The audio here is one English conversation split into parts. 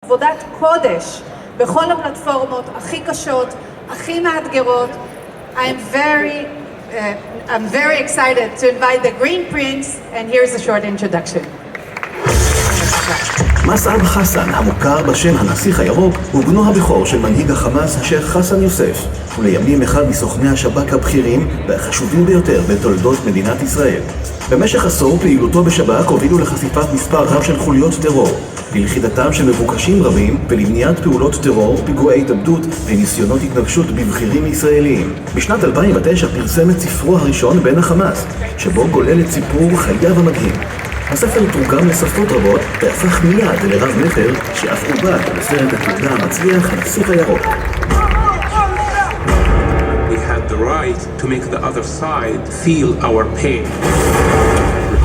עבודת קודש בכל הפלטפורמות הכי קשות, הכי מאתגרות. I'm very excited to invite the Green Prince, and here's a short introduction. מסעב חסן, המוכר בשם הנסיך הירוק, הוא בנו הבכור של מנהיג החמאס השייח חסן יוסף, ולימים אחד מסוכני השב"כ הבכירים והחשובים ביותר בתולדות מדינת ישראל. במשך עשור פעילותו בשב"כ הובילו לחשיפת מספר רב של חוליות טרור, ללכידתם של מבוקשים רבים ולבניית פעולות טרור, פיגועי התאבדות וניסיונות התנגשות בבכירים ישראליים. בשנת 2009 פרסם את ספרו הראשון בן החמאס, שבו גולל את סיפור חייו המדהים. הספר תורגם לשפות רבות והפך מיד לרב מכר שאף עובד בסרט התעודה המצליח הנסיך הירוק. We had the right to make the other side feel our pain.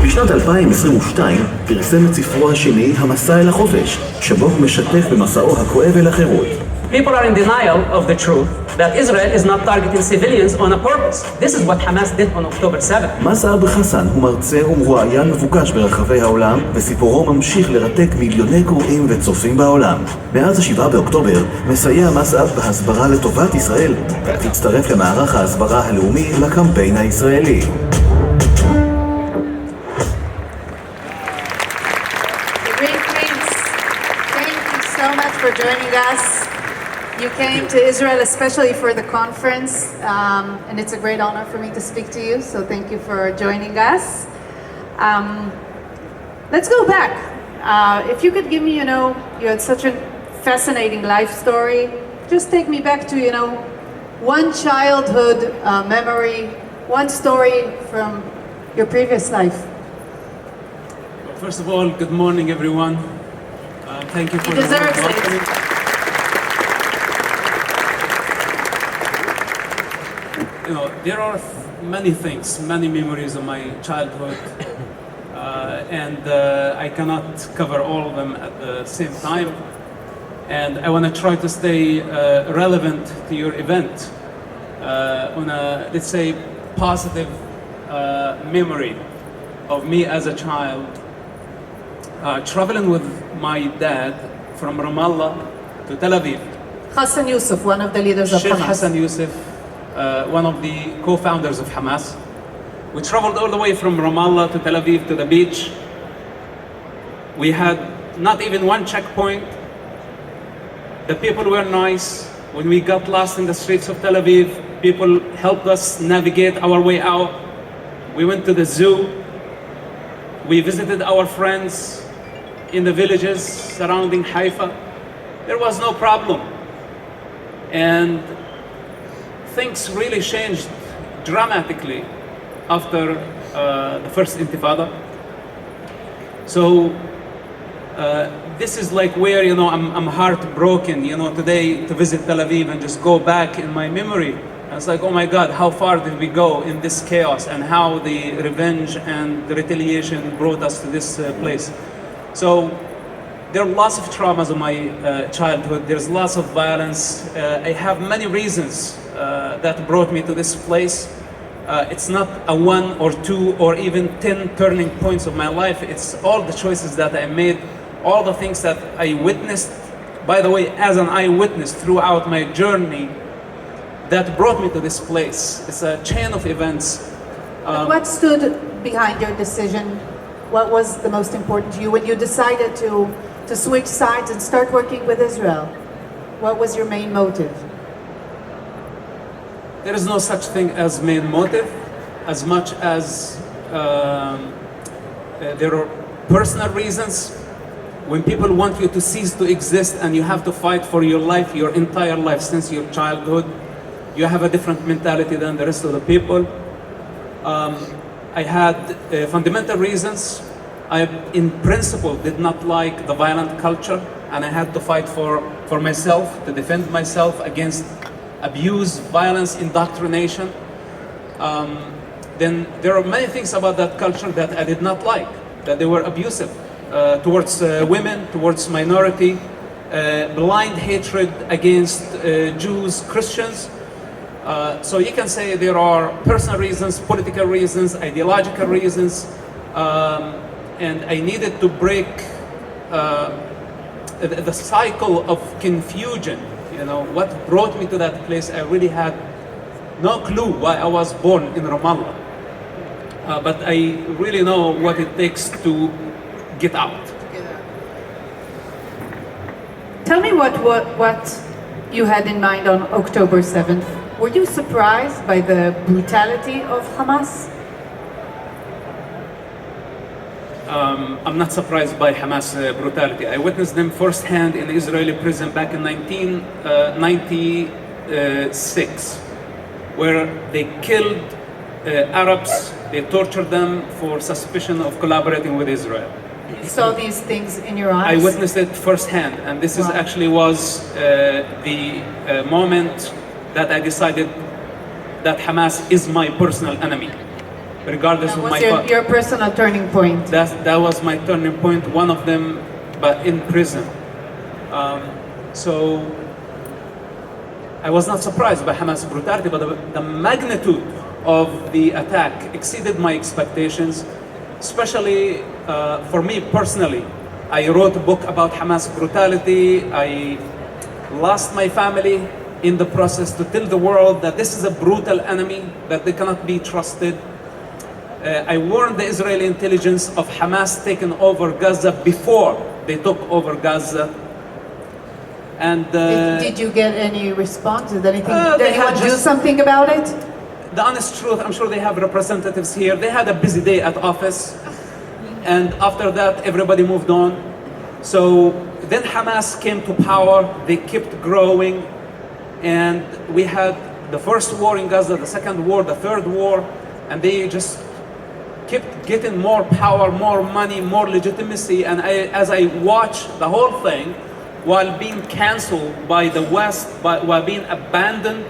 בשנת 2022 פרסם את ספרו השני המסע אל החופש, שבו הוא משתף במסעו הכואב אל החירות. People are in denial of the truth that Israel is not targeting civilians on a purpose. This is what Hamas did on October 7. מסעב חסן הוא מרצה ומרואיין מבוקש ברחבי העולם, וסיפורו ממשיך לרתק מיליוני קוראים וצופים בעולם. מאז ה-7 באוקטובר מסייע מסעב בהסברה לטובת ישראל, ואף הצטרף למערך ההסברה הלאומי לקמפיין הישראלי. For joining us. You came to Israel especially for the conference, and it's a great honor for me to speak to you, so thank you for joining us. Let's go back. If you could give me, you had such a fascinating life story. Just take me back to, one childhood memory, one story from your previous life. Well, first of all, good morning, everyone. Thank you for the welcoming. There are many things, many memories of my childhood, and I cannot cover all of them at the same time. And I want to try to stay relevant to your event on a, let's say, positive memory of me as a child. Traveling with my dad from Ramallah to Tel Aviv. Hassan Yousef, one of the leaders of Sheikh Hamas. Hassan Yousef, one of the co-founders of Hamas. We traveled all the way from Ramallah to Tel Aviv to the beach. We had not even one checkpoint. The people were nice. When we got lost in the streets of Tel Aviv, people helped us navigate our way out. We went to the zoo. We visited our friends in the villages surrounding Haifa. There was no problem. And things really changed dramatically after the first Intifada. So this is like where, I'm heartbroken, today to visit Tel Aviv and just go back in my memory. And it's like, oh my God, how far did we go in this chaos, and how the revenge and the retaliation brought us to this place. So there are lots of traumas of my childhood. There's lots of violence. I have many reasons that brought me to this place. It's not a 1 or 2 or even 10 turning points of my life. It's all the choices that I made, all the things that I witnessed, by the way, as an eyewitness throughout my journey, that brought me to this place. It's a chain of events. What stood behind your decision? What was the most important to you when you decided to switch sides and start working with Israel? What was your main motive? There is no such thing as main motive, as much as there are personal reasons. When people want you to cease to exist and you have to fight for your life, your entire life since your childhood, you have a different mentality than the rest of the people. I had fundamental reasons. I, in principle, did not like the violent culture, and I had to fight for myself, to defend myself against abuse, violence, indoctrination. Then there are many things about that culture that I did not like, that they were abusive towards women, towards minority, blind hatred against Jews, Christians. So you can say there are personal reasons, political reasons, ideological reasons, and I needed to break the cycle of confusion, what brought me to that place, I really had no clue why I was born in Ramallah. But I really know what it takes to get out. Tell me what you had in mind on October 7th. Were you surprised by the brutality of Hamas? I'm not surprised by Hamas brutality. I witnessed them firsthand in Israeli prison back in 1996, where they killed Arabs, they tortured them for suspicion of collaborating with Israel. You saw these things in your eyes? I witnessed it firsthand, and this is actually was the moment that I decided that Hamas is my personal enemy, regardless That of was my your personal turning point. That was my turning point, one of them, but in prison. So I was not surprised by Hamas brutality, but the magnitude of the attack exceeded my expectations, especially for me personally. I wrote a book about Hamas brutality. I lost my family in the process to tell the world that this is a brutal enemy, that they cannot be trusted. I warned the Israeli intelligence of Hamas taking over Gaza before they took over Gaza. And Did you get any response? Did anything? Did they had anyone do just- something about it? the honest truth, I'm sure they have representatives here. They had a busy day at office, and after that, everybody moved on. So then Hamas came to power. They kept growing, and we had the first war in Gaza, the second war, the third war, and they just kept getting more power, more money, more legitimacy. And as I watched the whole thing, while being canceled by the West, while being abandoned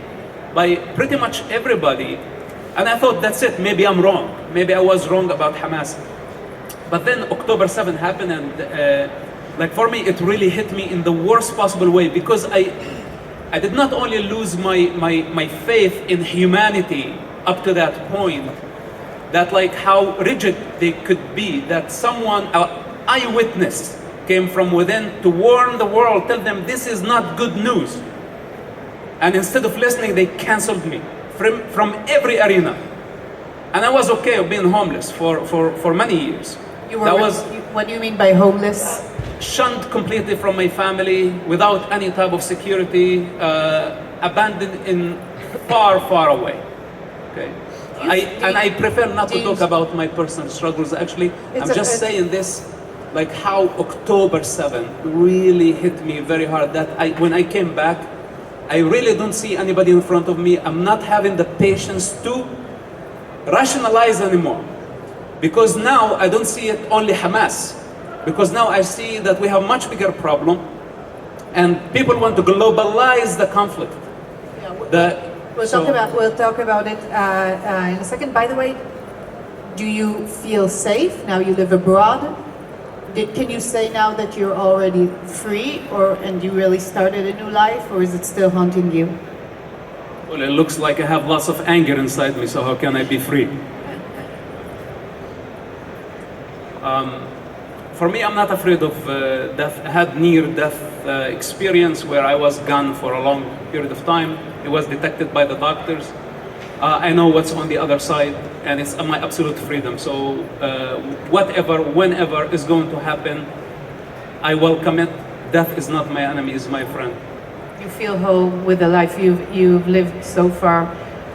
by pretty much everybody, and I thought, that's it, maybe I'm wrong. Maybe I was wrong about Hamas. But then October 7 happened, and for me, it really hit me in the worst possible way, because I did not only lose my faith in humanity up to that point, that how rigid they could be, that someone, an eyewitness, came from within to warn the world, tell them this is not good news. And instead of listening, they canceled me from every arena. And I was okay of being homeless for many years. What do you mean by homeless? Shunned completely from my family, without any type of security, abandoned in far, far away. Okay. I prefer not to talk about my personal struggles. Actually, I'm just saying this, how October 7 really hit me very hard. That when I came back, I really don't see anybody in front of me. I'm not having the patience to rationalize anymore. Because now I don't see it only Hamas. Because now I see that we have a much bigger problem, and people want to globalize the conflict. We'll talk about it in a second. By the way, do you feel safe now you live abroad? Can you say now that you're already free, and you really started a new life, or is it still haunting you? Well, it looks like I have lots of anger inside me, so how can I be free? For me, I'm not afraid of death. I had near-death experience where I was gone for a long period of time. It was detected by the doctors. I know what's on the other side, and it's my absolute freedom. So whatever, whenever is going to happen, I welcome it. Death is not my enemy, is my friend. You feel home with the life you've lived so far,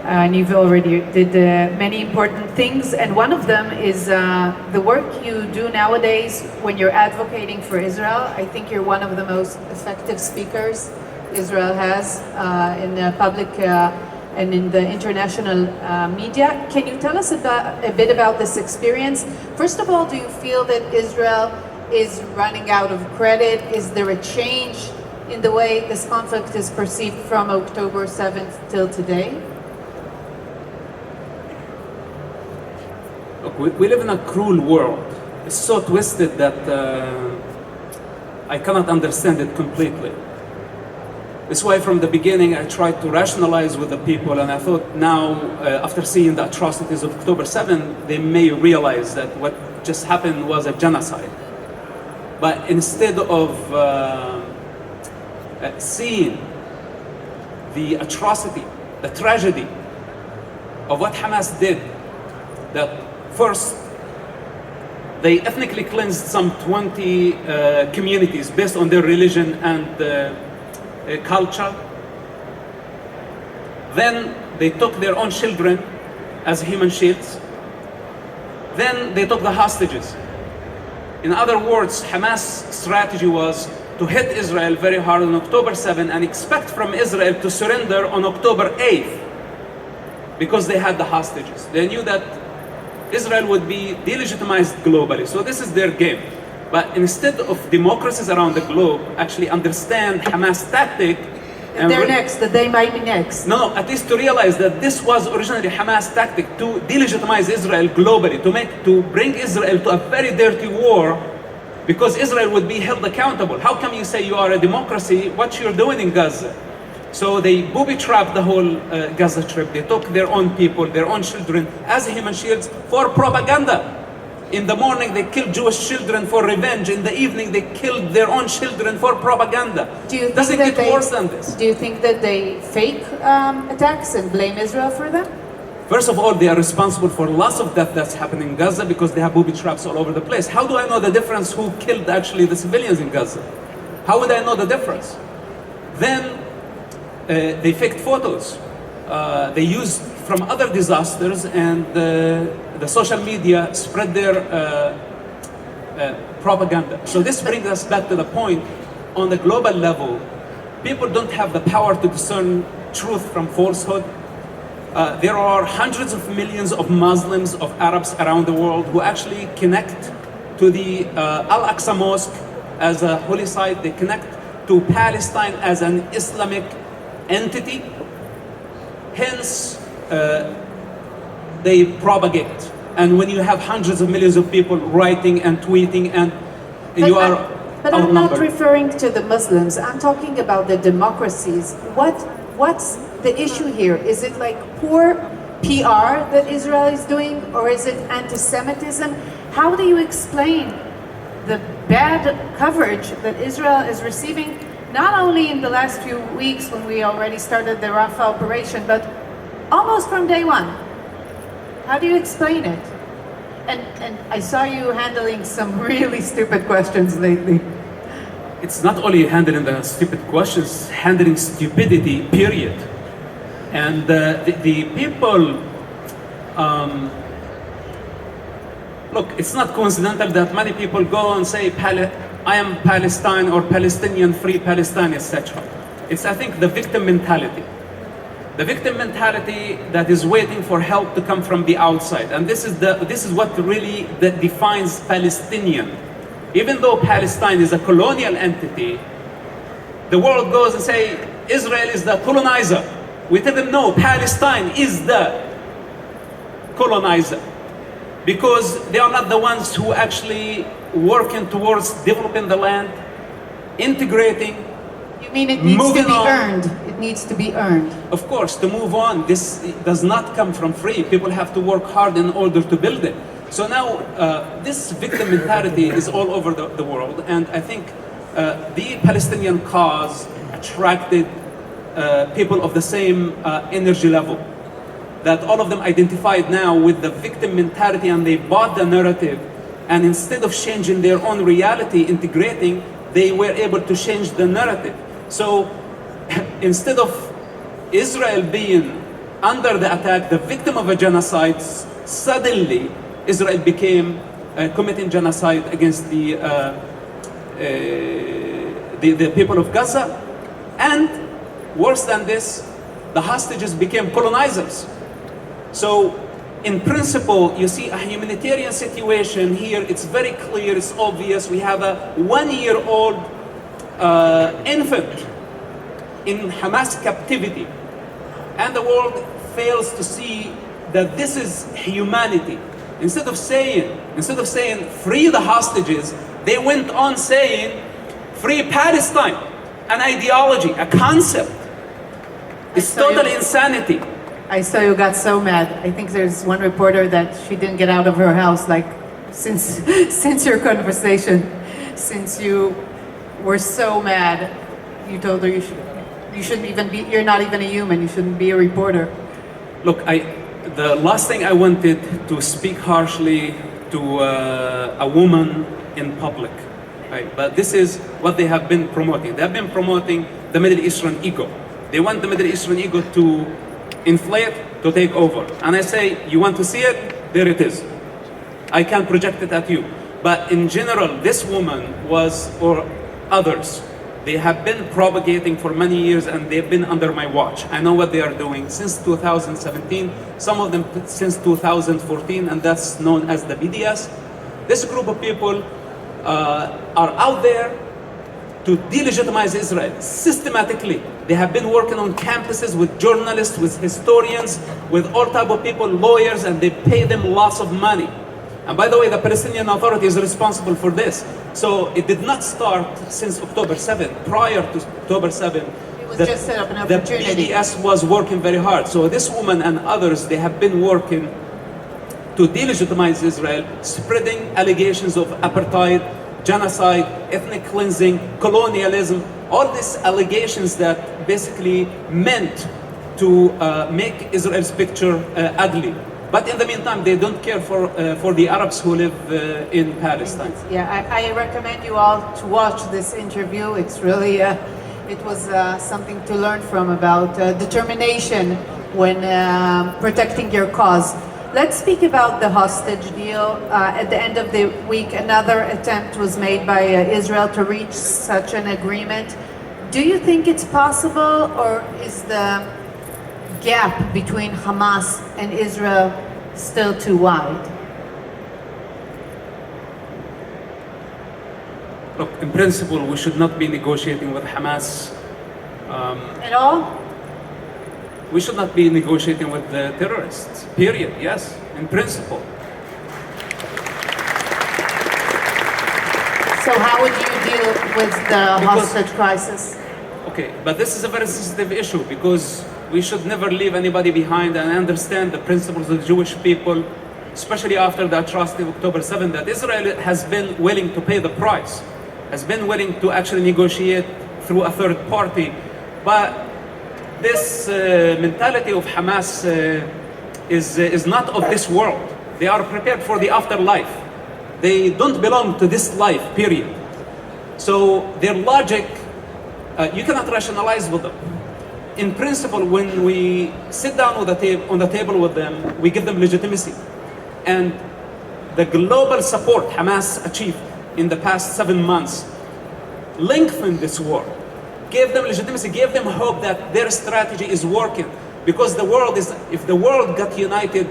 and you've already did many important things, and one of them is the work you do nowadays when you're advocating for Israel. I think you're one of the most effective speakers Israel has in the public and in the international media. Can you tell us a bit about this experience? First of all, do you feel that Israel is running out of credit? Is there a change in the way this conflict is perceived from October 7th till today? Look, we live in a cruel world. It's so twisted that I cannot understand it completely. That's why from the beginning I tried to rationalize with the people, and I thought now, after seeing the atrocities of October 7, they may realize that what just happened was a genocide. But instead of seeing the atrocity, the tragedy of what Hamas did, that first they ethnically cleansed some 20 communities based on their religion and culture. Then they took their own children as human shields. Then they took the hostages. In other words, Hamas' strategy was to hit Israel very hard on October 7 and expect from Israel to surrender on October 8th because they had the hostages. They knew that Israel would be delegitimized globally. So this is their game. But instead of democracies around the globe actually understand Hamas' tactic, and They're next, that they might be next. no, at least to realize that this was originally Hamas' tactic to delegitimize Israel globally, to bring Israel to a very dirty war, because Israel would be held accountable. How come you say you are a democracy? What you're doing in Gaza? So they booby-trapped the whole Gaza Strip. They took their own people, their own children as human shields for propaganda. In the morning, they killed Jewish children for revenge. In the evening, they killed their own children for propaganda. Doesn't get worse than this. Do you think that they fake attacks and blame Israel for them? First of all, they are responsible for lots of death that's happening in Gaza because they have booby traps all over the place. How do I know the difference who killed actually the civilians in Gaza? How would I know the difference? Then they faked photos. They used from other disasters, and the social media spread their propaganda. So this brings us back to the point, on the global level, people don't have the power to discern truth from falsehood. There are hundreds of millions of Muslims, of Arabs around the world who actually connect to the Al-Aqsa Mosque as a holy site. They connect to Palestine as an Islamic entity. Hence, they propagate. And when you have hundreds of millions of people writing and tweeting, and you are But I'm not outnumbered. referring to the Muslims. I'm talking about the democracies. What's the issue here? Is it like poor PR that Israel is doing, or is it anti-Semitism? How do you explain the bad coverage that Israel is receiving, not only in the last few weeks when we already started the Rafah operation, but almost from day one? How do you explain it? And I saw you handling some really stupid questions lately. It's not only handling the stupid questions, handling stupidity, period. And the people, look, it's not coincidental that many people go and say, I am Palestine or Palestinian, free Palestine, etc. It's, I think, the victim mentality. The victim mentality that is waiting for help to come from the outside. And this is what really that defines Palestinian. Even though Palestine is a colonial entity, the world goes and say, Israel is the colonizer. We tell them, no, Palestine is the colonizer. Because they are not the ones who actually working towards developing the land, integrating. You mean it needs to Moving be on. earned? It needs to be earned. Of course, to move on, this does not come from free. People have to work hard in order to build it. So now, this victim mentality is all over the world, and I think the Palestinian cause attracted people of the same energy level, that all of them identified now with the victim mentality, and they bought the narrative, and instead of changing their own reality, integrating, they were able to change the narrative. So instead of Israel being under the attack, the victim of a genocide, suddenly Israel became committing genocide against the people of Gaza. And worse than this, the hostages became colonizers. So in principle, you see a humanitarian situation here. It's very clear, it's obvious. We have a 1-year-old infant in Hamas captivity. And the world fails to see that this is humanity. Instead of saying free the hostages, they went on saying free Palestine, an ideology, a concept. It's total insanity. I saw you got so mad. I think there's one reporter that she didn't get out of her house like since your conversation. since you were so mad, you told her you shouldn't even be, you're not even a human, you shouldn't be a reporter. Look, the last thing I wanted to speak harshly to a woman in public, right? But this is what they have been promoting. They have been promoting the Middle Eastern ego. They want the Middle Eastern ego to inflate, to take over. And I say, you want to see it? There it is. I can project it at you. But in general, this woman or others, they have been propagating for many years and they've been under my watch. I know what they are doing since 2017, some of them since 2014, and that's known as the BDS. This group of people are out there to delegitimize Israel systematically. They have been working on campuses with journalists, with historians, with all type of people, lawyers, and they pay them lots of money. And by the way, the Palestinian Authority is responsible for this. So it did not start since October 7. Prior to October 7, It was just set up an the opportunity. BDS was working very hard. So this woman and others, they have been working to delegitimize Israel, spreading allegations of apartheid, genocide, ethnic cleansing, colonialism, all these allegations that basically meant to make Israel's picture ugly. But in the meantime, they don't care for the Arabs who live in Palestine. Yeah, I recommend you all to watch this interview. It's really, it was something to learn from about determination when protecting your cause. Let's speak about the hostage deal. At the end of the week, another attempt was made by Israel to reach such an agreement. Do you think it's possible, or is the gap between Hamas and Israel still too wide? Look, in principle, we should not be negotiating with Hamas. At all? We should not be negotiating with the terrorists, period. Yes, in principle. So how would you deal with the hostage crisis? Okay, but this is a very sensitive issue because we should never leave anybody behind and understand the principles of the Jewish people, especially after the atrocity of October 7, that Israel has been willing to pay the price, has been willing to actually negotiate through a third party. But this mentality of Hamas is not of this world. They are prepared for the afterlife. They don't belong to this life, period. So their logic, you cannot rationalize with them. In principle, when we sit down on the table with them, we give them legitimacy. And the global support Hamas achieved in the past 7 months lengthened this war, gave them legitimacy, gave them hope that their strategy is working. Because if the world got united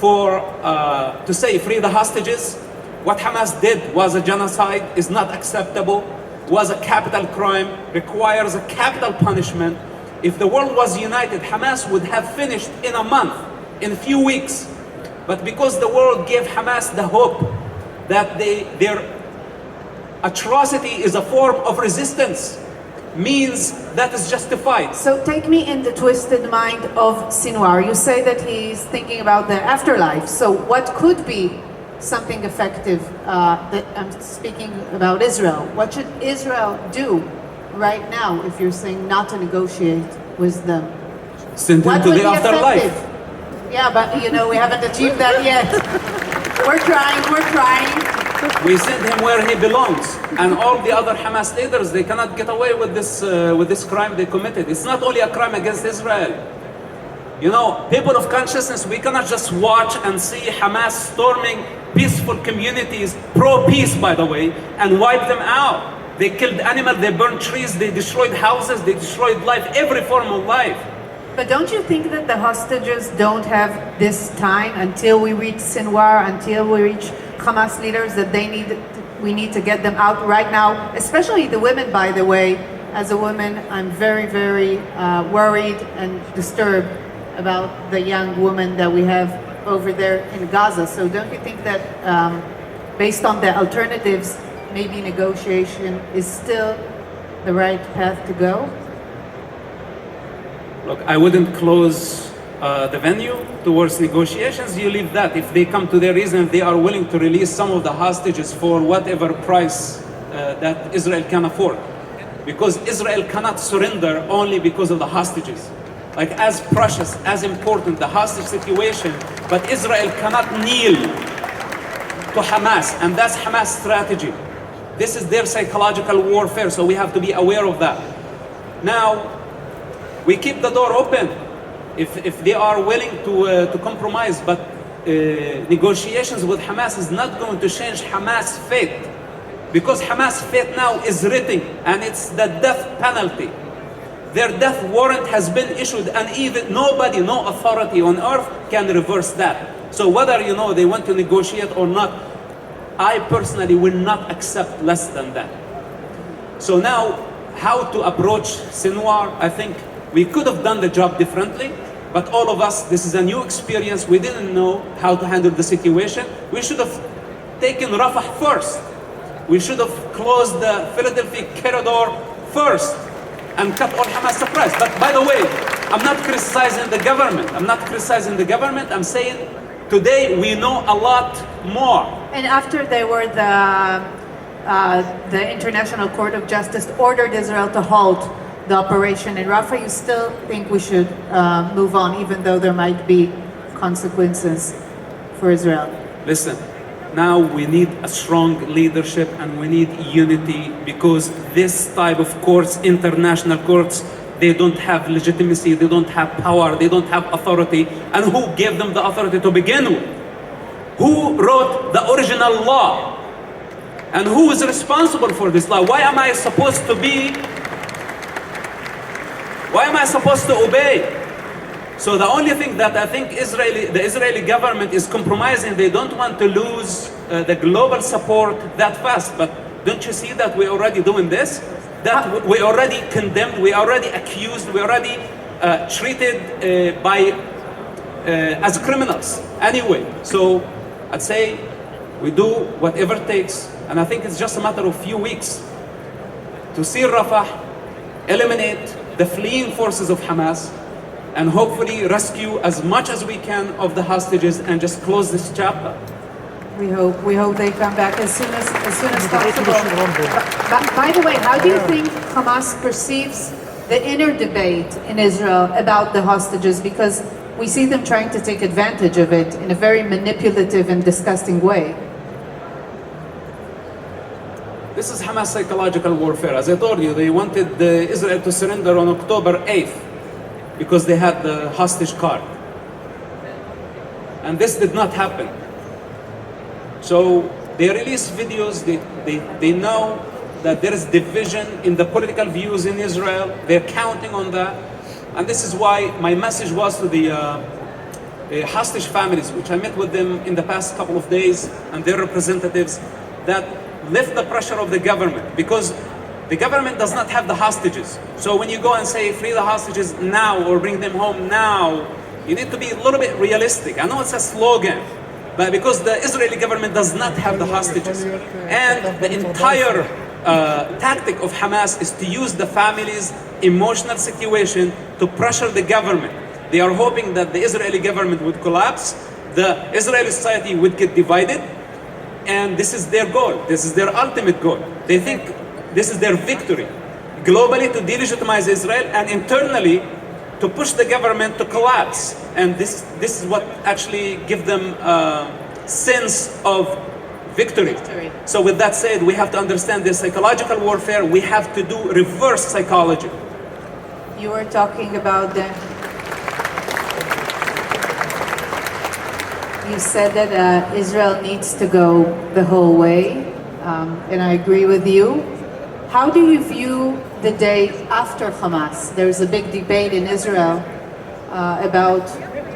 to say free the hostages, what Hamas did was a genocide, is not acceptable, was a capital crime, requires a capital punishment. If the world was united, Hamas would have finished in a month, in a few weeks. But because the world gave Hamas the hope that their atrocity is a form of resistance, means that is justified. So take me in the twisted mind of Sinwar. You say that he's thinking about the afterlife. So what could be something effective? That I'm speaking about Israel. What should Israel do right now if you're saying not to negotiate with them? Send him What to would the be afterlife. effective? Yeah, but we haven't achieved that yet. We're trying. We send him where he belongs, and all the other Hamas leaders, they cannot get away with this crime they committed. It's not only a crime against Israel. People of consciousness, we cannot just watch and see Hamas storming peaceful communities, pro-peace by the way, and wipe them out. They killed animals, they burned trees, they destroyed houses, they destroyed life, every form of life. But don't you think that the hostages don't have this time until we reach Sinwar, until we reach Hamas leaders, that we need to get them out right now, especially the women, by the way. As a woman, I'm very, very worried and disturbed about the young woman that we have over there in Gaza. So don't you think that based on the alternatives, maybe negotiation is still the right path to go? Look, I wouldn't close the venue towards negotiations. You leave that. If they come to their reason, they are willing to release some of the hostages for whatever price that Israel can afford. Because Israel cannot surrender only because of the hostages. Like as precious, as important, the hostage situation, but Israel cannot kneel to Hamas, and that's Hamas' strategy. This is their psychological warfare, so we have to be aware of that. Now, we keep the door open if they are willing to compromise, but negotiations with Hamas is not going to change Hamas' fate, because Hamas' fate now is written, and it's the death penalty. Their death warrant has been issued, and even nobody, no authority on earth can reverse that. So whether they want to negotiate or not, I personally will not accept less than that. So now, how to approach Sinwar? I think we could have done the job differently, but all of us, this is a new experience. We didn't know how to handle the situation. We should have taken Rafah first. We should have closed the Philadelphia corridor first and cut all Hamas supplies. But by the way, I'm not criticizing the government. I'm saying today we know a lot more. And after they were the International Court of Justice ordered Israel to halt the operation in Rafah, you still think we should move on, even though there might be consequences for Israel? Listen, now we need a strong leadership and we need unity, because this type of courts, international courts, they don't have legitimacy, they don't have power, they don't have authority. And who gave them the authority to begin with? Who wrote the original law? And who is responsible for this law? Why am I supposed to obey? So the only thing that I think the Israeli government is compromising, they don't want to lose the global support that fast. But don't you see that we're already doing this? That we already condemned, we already accused, we already treated as criminals. Anyway, so I'd say we do whatever it takes, and I think it's just a matter of few weeks to seal Rafah, eliminate the fleeing forces of Hamas, and hopefully rescue as much as we can of the hostages and just close this chapter. We hope they come back as soon as possible. By the way, how do you think Hamas perceives the inner debate in Israel about the hostages? Because we see them trying to take advantage of it in a very manipulative and disgusting way. This is Hamas psychological warfare. As I told you, they wanted Israel to surrender on October 8th because they had the hostage card. And this did not happen. So they release videos, they know that there is division in the political views in Israel. They're counting on that. And this is why my message was to the hostage families, which I met with them in the past couple of days, and their representatives, that lift the pressure of the government, because the government does not have the hostages. So when you go and say free the hostages now or bring them home now, you need to be a little bit realistic. I know it's a slogan, but because the Israeli government does not have the hostages, and the entire tactic of Hamas is to use the family's emotional situation to pressure the government. They are hoping that the Israeli government would collapse, the Israeli society would get divided, and this is their goal. This is their ultimate goal. They think this is their victory. Globally to delegitimize Israel, and internally to push the government to collapse. And this is what actually gives them a sense of victory. So with that said, we have to understand this psychological warfare. We have to do reverse psychology. You were talking about you said that Israel needs to go the whole way, and I agree with you. How do you view the day after Hamas? There's a big debate in Israel about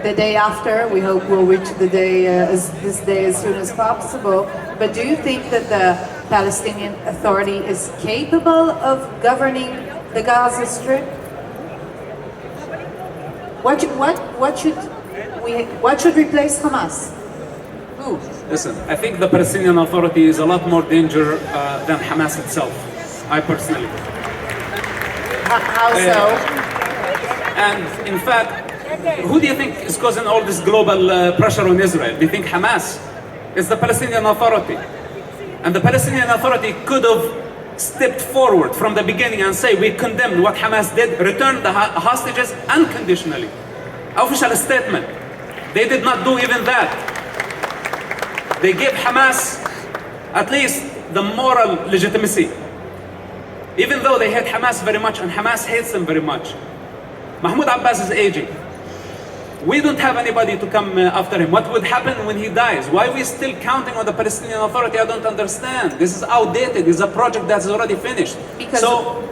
the day after. We hope we'll reach the day, this day as soon as possible. But do you think that the Palestinian Authority is capable of governing the Gaza Strip? What should replace Hamas? Who? Listen, I think the Palestinian Authority is a lot more dangerous than Hamas itself. I personally. How so? And in fact, who do you think is causing all this global pressure on Israel? Do you think Hamas? It's the Palestinian Authority. And the Palestinian Authority could have stepped forward from the beginning and say we condemn what Hamas did, returned the hostages unconditionally. Official statement. They did not do even that. They gave Hamas at least the moral legitimacy. Even though they hate Hamas very much and Hamas hates them very much. Mahmoud Abbas is aging. We don't have anybody to come after him. What would happen when he dies? Why are we still counting on the Palestinian Authority? I don't understand. This is outdated. It's a project that's already finished. Because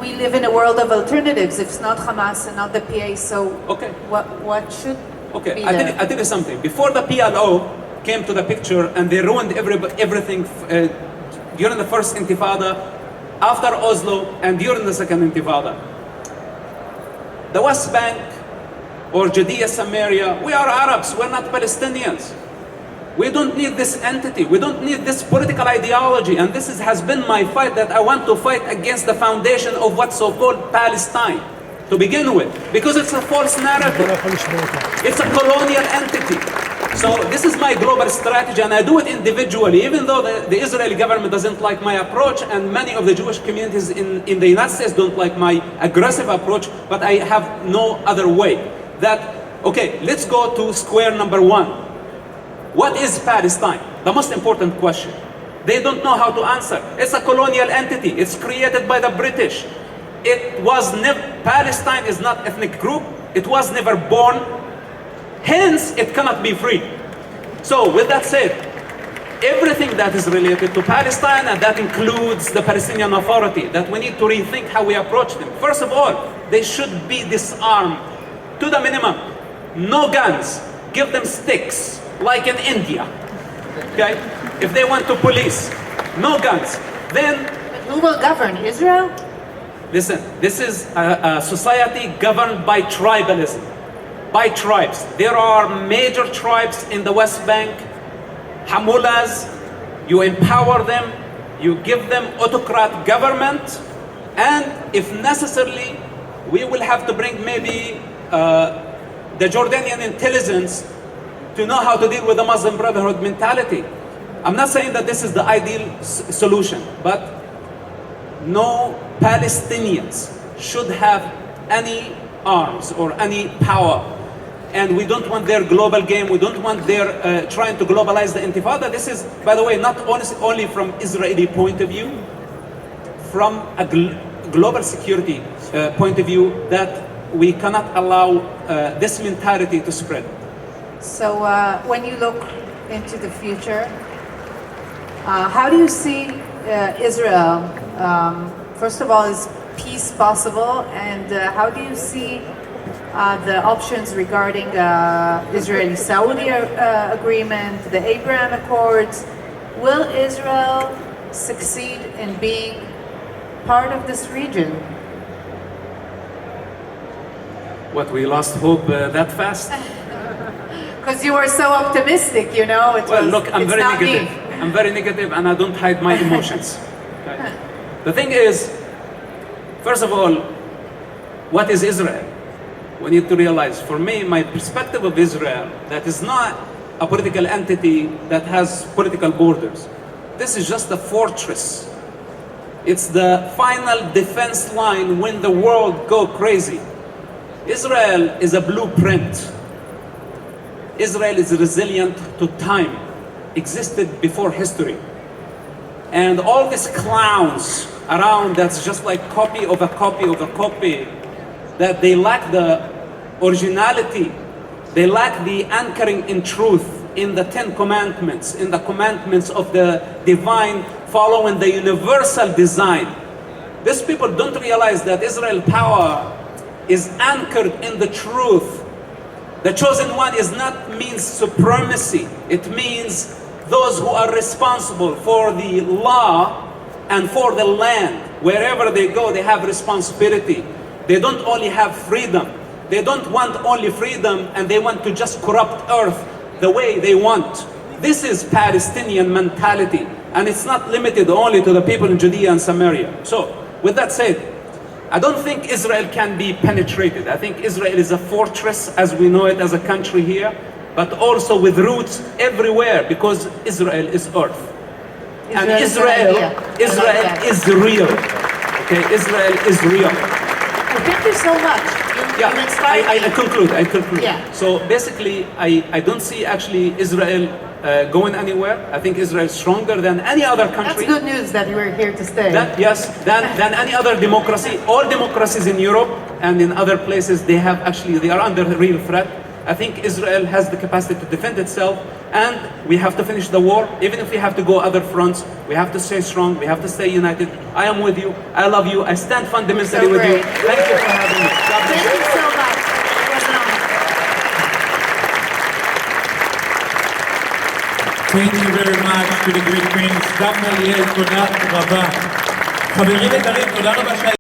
we live in a world of alternatives. If it's not Hamas and not the PA, so okay. What should okay. be I tell you something. Before the PLO came to the picture and they ruined everything during the first Intifada, after Oslo, and during the second Intifada, the West Bank or Judea, Samaria, we are Arabs, we're not Palestinians. We don't need this entity, we don't need this political ideology, and this has been my fight, that I want to fight against the foundation of what's so-called Palestine, to begin with, because it's a false narrative. It's a colonial entity. So this is my global strategy, and I do it individually, even though the Israeli government doesn't like my approach, and many of the Jewish communities in the United States don't like my aggressive approach, but I have no other way. That, okay, let's go to square number one. What is Palestine? The most important question. They don't know how to answer. It's a colonial entity. It's created by the British. Palestine is not ethnic group. It was never born. Hence, it cannot be free. So, with that said, everything that is related to Palestine, and that includes the Palestinian Authority, that we need to rethink how we approach them. First of all, they should be disarmed to the minimum. No guns. Give them sticks, like in India. Okay? If they want to police, no guns. Then, who will govern? Israel? listen, this is a society governed by tribalism, by tribes. There are major tribes in the West Bank, Hamulas. You empower them, you give them autocrat government, and if necessarily, we will have to bring maybe the Jordanian intelligence to know how to deal with the Muslim Brotherhood mentality. I'm not saying that this is the ideal solution, but no Palestinians should have any arms or any power. And we don't want their global game, we don't want their trying to globalize the Intifada. This is, by the way, not only from Israeli point of view, from a global security point of view, that we cannot allow this mentality to spread. So when you look into the future, how do you see Israel? First of all, is peace possible? And how do you see the options regarding Israeli-Saudi agreement, the Abraham Accords? Will Israel succeed in being part of this region? What, we lost hope that fast? Because you were so optimistic, you know. Look, I'm very negative. I'm very negative, and I don't hide my emotions. Okay? The thing is, first of all, what is Israel? We need to realize, for me, my perspective of Israel, that is not a political entity that has political borders. This is just a fortress. It's the final defense line when the world go crazy. Israel is a blueprint. Israel is resilient to time, existed before history. And all these clowns around that's just like copy of a copy of a copy, that they lack the originality, they lack the anchoring in truth, in the 10 commandments, in the commandments of the divine, following the universal design. These people don't realize that Israel power is anchored in the truth. The chosen one is not means supremacy. It means those who are responsible for the law and for the land. Wherever they go, they have responsibility. They don't only have freedom. They don't want only freedom, and they want to just corrupt earth the way they want. This is Palestinian mentality, and it's not limited only to the people in Judea and Samaria. So, with that said, I don't think Israel can be penetrated. I think Israel is a fortress as we know it as a country here, but also with roots everywhere, because Israel is earth. And Israel is an idea. I like that. Israel is real. Okay, Israel is real. Well, thank you so much. Yeah, You inspired I me. conclude. Yeah. So basically, I don't see actually Israel going anywhere. I think Israel is stronger than any other That's country. good news that you were here to stay. Than any other democracy. All democracies in Europe and in other places, they are under real threat. I think Israel has the capacity to defend itself, and we have to finish the war. Even if we have to go other fronts, we have to stay strong, we have to stay united. I am with you, I love you, I stand fundamentally with you. great. Thank you for having me. God bless Thank you. you so much. It was an honor. Thank you very much to the great queens. גם ליאל, תודה רבה. חברים יקרים, תודה רבה